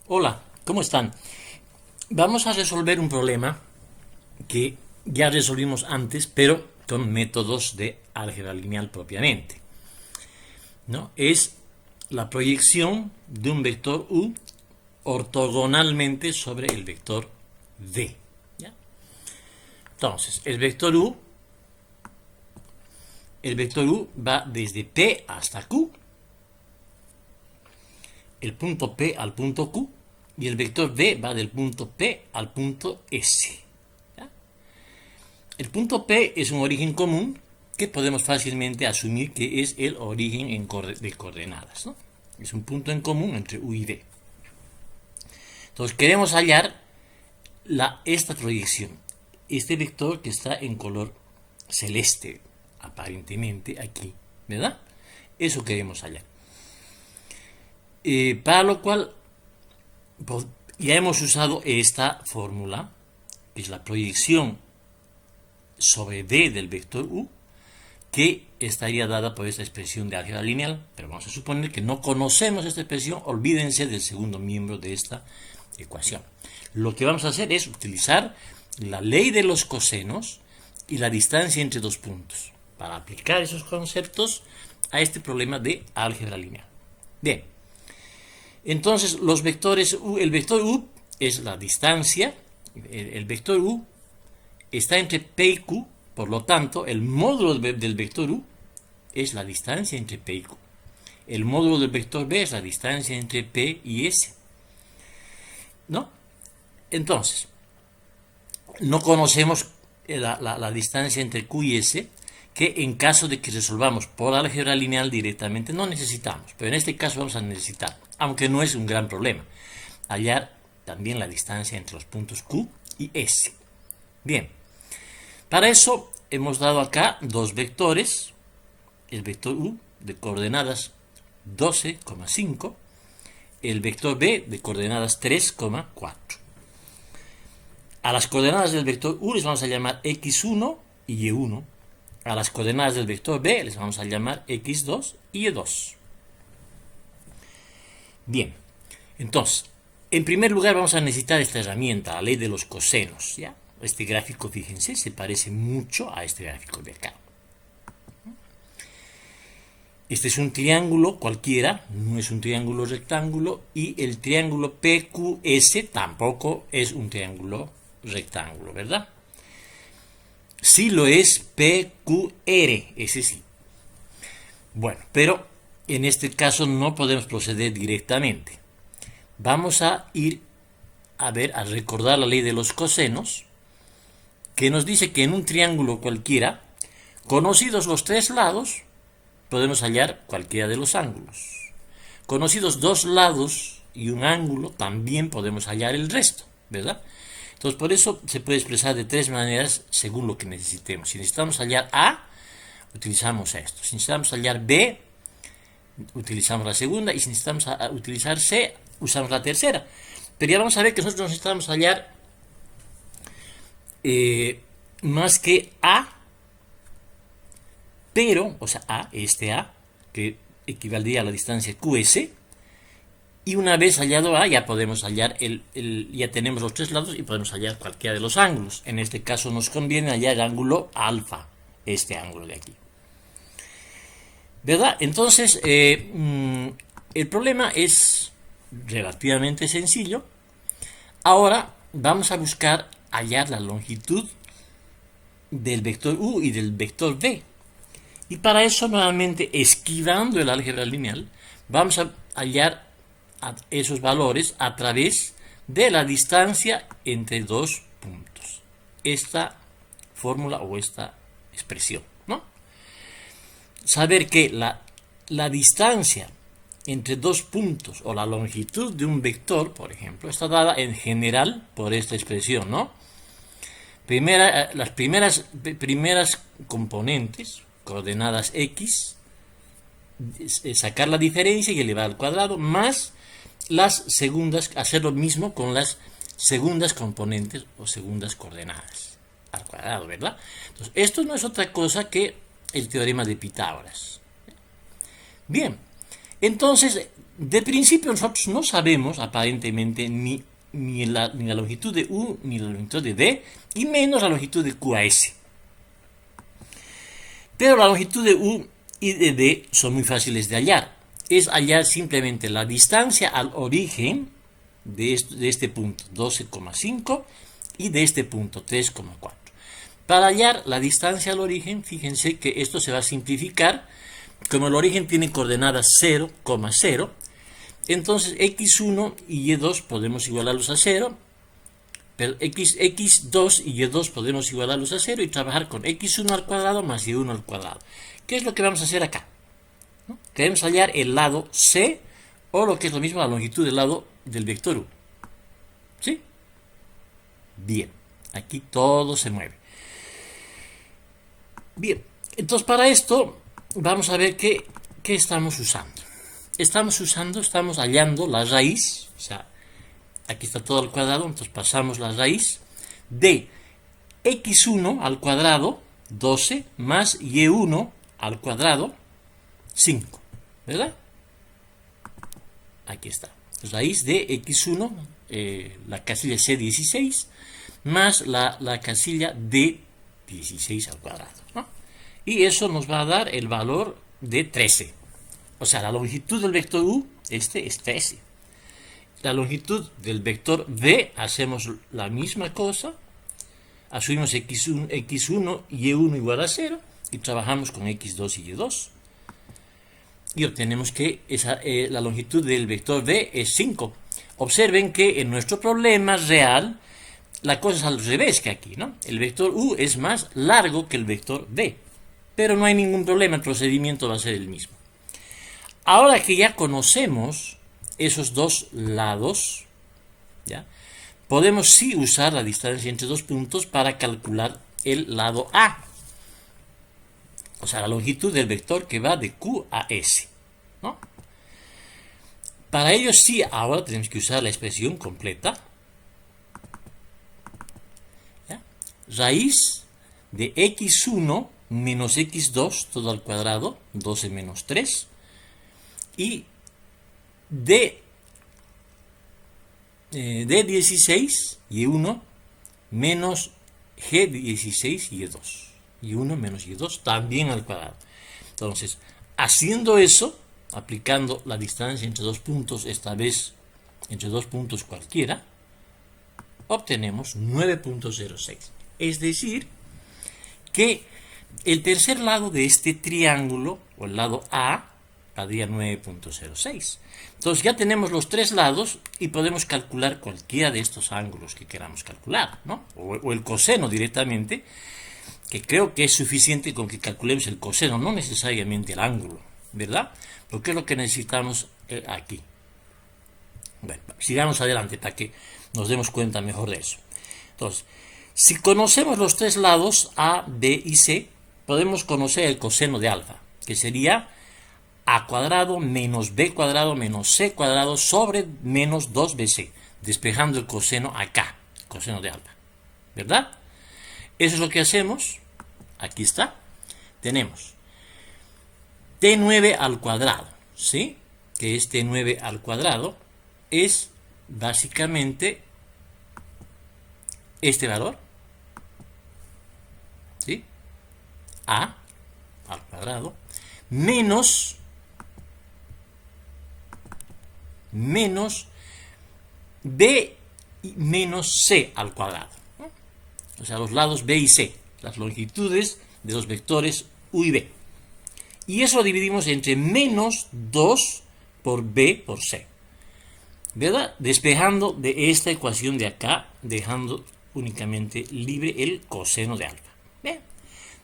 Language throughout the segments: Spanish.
Hola, ¿cómo están? Vamos a resolver un problema que ya resolvimos antes, pero con métodos de álgebra lineal propiamente, ¿no? Es la proyección de un vector u ortogonalmente sobre el vector v. ¿Ya? Entonces, el vector u va desde P hasta Q, el punto P al punto Q, y el vector v va del punto P al punto S. ¿Ya? El punto P es un origen común que podemos fácilmente asumir que es el origen de coordenadas, ¿no? Es un punto en común entre u y v. Entonces queremos hallar esta proyección, este vector que está en color celeste, aparentemente aquí, ¿verdad? Eso queremos hallar. Para lo cual ya hemos usado esta fórmula, que es la proyección sobre v del vector u, que estaría dada por esta expresión de álgebra lineal, pero vamos a suponer que no conocemos esta expresión. Olvídense del segundo miembro de esta ecuación. Lo que vamos a hacer es utilizar la ley de los cosenos y la distancia entre dos puntos para aplicar esos conceptos a este problema de álgebra lineal. Bien, entonces los vectores el vector u es la distancia, el vector u está entre P y Q, por lo tanto el módulo del vector u es la distancia entre P y Q. El módulo del vector v es la distancia entre P y S, ¿no? Entonces, no conocemos la distancia entre Q y S, que en caso de que resolvamos por álgebra lineal directamente no necesitamos, pero en este caso vamos a necesitar, aunque no es un gran problema, hallar también la distancia entre los puntos Q y S. Bien, para eso hemos dado acá dos vectores, el vector u de coordenadas 12,5, el vector v de coordenadas 3,4. A las coordenadas del vector u les vamos a llamar x1 y y1. A las coordenadas del vector v les vamos a llamar x2 y y2. Bien, entonces, en primer lugar vamos a necesitar esta herramienta, la ley de los cosenos, ¿ya? Este gráfico, fíjense, se parece mucho a este gráfico de acá. Este es un triángulo cualquiera, no es un triángulo rectángulo, y el triángulo PQS tampoco es un triángulo rectángulo, ¿verdad? Sí lo es PQR, ese sí. Bueno, pero en este caso no podemos proceder directamente. Vamos a ir a recordar la ley de los cosenos, que nos dice que en un triángulo cualquiera, conocidos los tres lados, podemos hallar cualquiera de los ángulos. Conocidos dos lados y un ángulo, también podemos hallar el resto, ¿verdad? Entonces, por eso se puede expresar de tres maneras según lo que necesitemos. Si necesitamos hallar A, utilizamos esto. Si necesitamos hallar B, utilizamos la segunda. Y si necesitamos utilizar C, usamos la tercera. Pero ya vamos a ver que nosotros necesitamos hallar más que A, pero, o sea, este A, que equivaldría a la distancia QS, y una vez hallado A, ya podemos hallar ya tenemos los tres lados y podemos hallar cualquiera de los ángulos. En este caso nos conviene hallar el ángulo alfa, este ángulo de aquí. ¿Verdad? Entonces, el problema es relativamente sencillo. Ahora vamos a buscar hallar la longitud del vector u y del vector v. Y para eso, nuevamente, esquivando el álgebra lineal, vamos a hallar esos valores a través de la distancia entre dos puntos. Esta fórmula o esta expresión, ¿no? Saber que la distancia entre dos puntos o la longitud de un vector, por ejemplo, está dada en general por esta expresión, ¿no? Las primeras componentes, coordenadas x, sacar la diferencia y elevar al cuadrado, más las segundas, hacer lo mismo con las segundas componentes o segundas coordenadas al cuadrado, ¿verdad? Entonces, esto no es otra cosa que el teorema de Pitágoras. Bien, Entonces, de principio nosotros no sabemos aparentemente ni la longitud de U ni la longitud de D, y menos la longitud de QAS. Pero la longitud de U y de D son muy fáciles de hallar. Es hallar simplemente la distancia al origen de este punto 12,5 y de este punto 3,4. Para hallar la distancia al origen, fíjense que esto se va a simplificar. Como el origen tiene coordenadas 0,0, entonces x1 y y2 podemos igualarlos a 0, pero x2 y y2 podemos igualarlos a 0 y trabajar con x1 al cuadrado más y1 al cuadrado. ¿Qué es lo que vamos a hacer acá? ¿No? Queremos hallar el lado C, o lo que es lo mismo, la longitud del lado del vector U. ¿Sí? Bien, aquí todo se mueve. Bien, entonces para esto vamos a ver qué estamos usando. Estamos hallando la raíz, o sea, aquí está todo al cuadrado, entonces pasamos la raíz de x1 al cuadrado, 12, más y1 al cuadrado, 5, ¿verdad? Aquí está. Raíz de x1, la casilla C16, más la casilla D16 al cuadrado, ¿no? Y eso nos va a dar el valor de 13. O sea, la longitud del vector U, es 13. La longitud del vector V, hacemos la misma cosa. Asumimos x1 y y1 igual a 0 y trabajamos con x2 y y2. Y obtenemos que la longitud del vector V es 5. Observen que en nuestro problema real la cosa es al revés que aquí, ¿no? El vector U es más largo que el vector V. Pero no hay ningún problema, el procedimiento va a ser el mismo. Ahora que ya conocemos esos dos lados, ¿ya? Podemos sí usar la distancia entre dos puntos para calcular el lado A. O sea, la longitud del vector que va de Q a S, ¿no? Para ello sí, ahora tenemos que usar la expresión completa. ¿Ya? Raíz de x1 menos x2 todo al cuadrado, 12 menos 3, y de 16 y1 menos g16 y 2 y 1 menos y2 también al cuadrado. Entonces, haciendo eso, aplicando la distancia entre dos puntos, esta vez entre dos puntos cualquiera, obtenemos 9.06. Es decir, que el tercer lado de este triángulo, o el lado A, valdría 9.06. Entonces ya tenemos los tres lados y podemos calcular cualquiera de estos ángulos que queramos calcular, ¿no? O el coseno directamente, que creo que es suficiente con que calculemos el coseno, no necesariamente el ángulo, ¿verdad? Porque es lo que necesitamos aquí. Bueno, sigamos adelante para que nos demos cuenta mejor de eso. Entonces, si conocemos los tres lados A, B y C, podemos conocer el coseno de alfa, que sería a cuadrado menos b cuadrado menos c cuadrado sobre menos 2bc, despejando el coseno acá, coseno de alfa, ¿verdad? Eso es lo que hacemos. Aquí está. Tenemos t9 al cuadrado, ¿sí? Que es t9 al cuadrado, es básicamente este valor, ¿sí? A al cuadrado menos b menos c al cuadrado, ¿no? O sea, los lados b y c, las longitudes de los vectores u y b. Y eso lo dividimos entre menos 2 por b por c, ¿verdad? Despejando de esta ecuación de acá, dejando únicamente libre el coseno de alfa. Bien.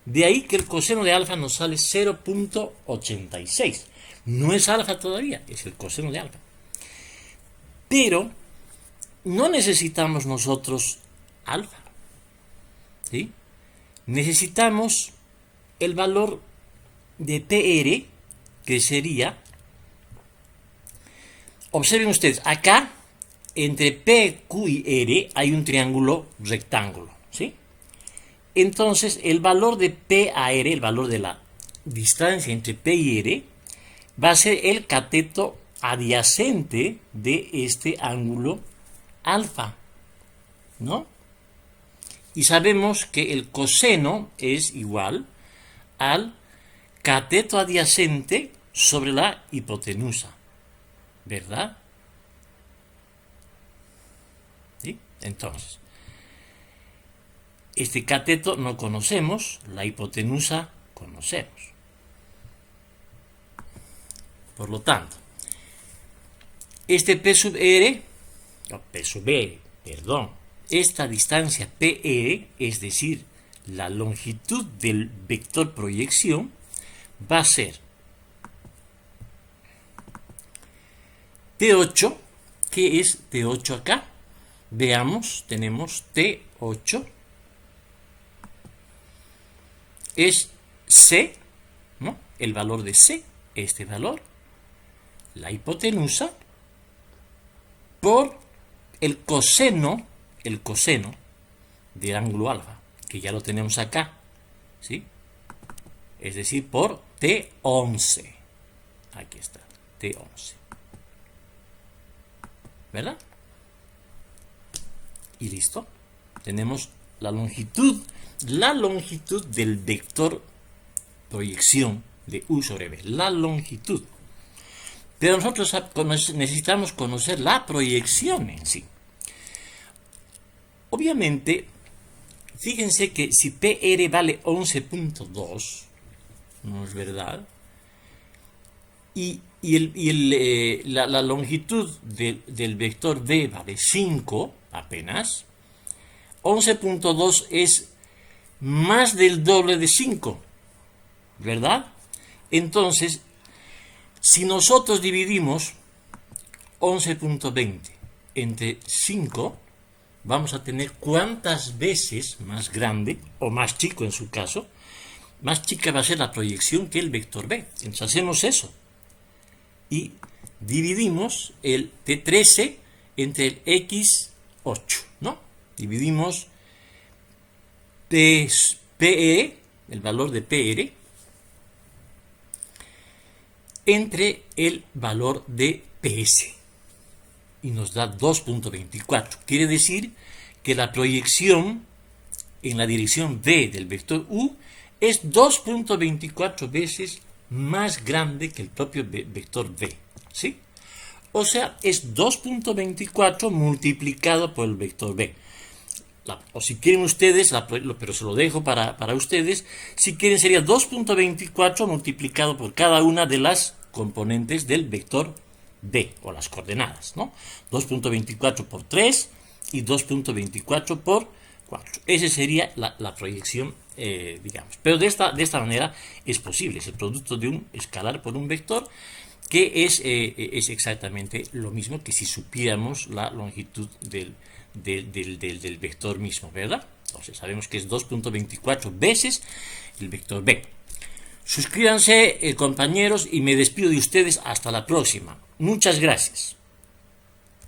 De ahí que el coseno de alfa nos sale 0.86. No es alfa todavía, es el coseno de alfa. Pero no necesitamos nosotros alfa, ¿sí? Necesitamos el valor de PR, que sería, observen ustedes, acá entre P, Q y R hay un triángulo rectángulo, ¿sí? Entonces el valor de P a R, el valor de la distancia entre P y R, va a ser el cateto adyacente de este ángulo alfa, ¿no? Y sabemos que el coseno es igual al cateto adyacente sobre la hipotenusa, ¿verdad? ¿Sí? Entonces, este cateto no conocemos, la hipotenusa conocemos. Por lo tanto, este P sub R, esta distancia PR, es decir, la longitud del vector proyección, va a ser T8. ¿Qué es T8 acá? Veamos, tenemos T8, es C, ¿no? El valor de C, este valor, la hipotenusa, por el coseno del ángulo alfa, que ya lo tenemos acá, ¿sí? Es decir, por T11. Aquí está, T11. ¿Verdad? Y listo. Tenemos la longitud del vector proyección de U sobre V. La longitud. Pero nosotros necesitamos conocer la proyección en sí. Obviamente, fíjense que si PR vale 11.2, ¿no es verdad? Y la longitud del vector V vale 5 apenas, 11.2 es más del doble de 5, ¿verdad? Entonces, si nosotros dividimos 11.20 entre 5, vamos a tener cuántas veces más grande, o más chico en su caso, más chica va a ser la proyección que el vector B. Entonces hacemos eso. Y dividimos el T13 entre el X8, ¿no? Dividimos PE, el valor de PR, entre el valor de PS. Y nos da 2.24. Quiere decir que la proyección en la dirección V del vector U es 2.24 veces más grande que el propio vector V, ¿sí? O sea, es 2.24 multiplicado por el vector V. O si quieren ustedes, pero se lo dejo para ustedes, si quieren sería 2.24 multiplicado por cada una de las componentes del vector V, o las coordenadas, ¿no? 2.24 por 3 y 2.24 por 4. Esa sería la proyección, digamos. Pero de esta manera es posible. Es el producto de un escalar por un vector, que es exactamente lo mismo que si supiéramos la longitud del vector mismo, ¿verdad? Entonces sabemos que es 2.24 veces el vector B. Suscríbanse, compañeros, y me despido de ustedes hasta la próxima. Muchas gracias.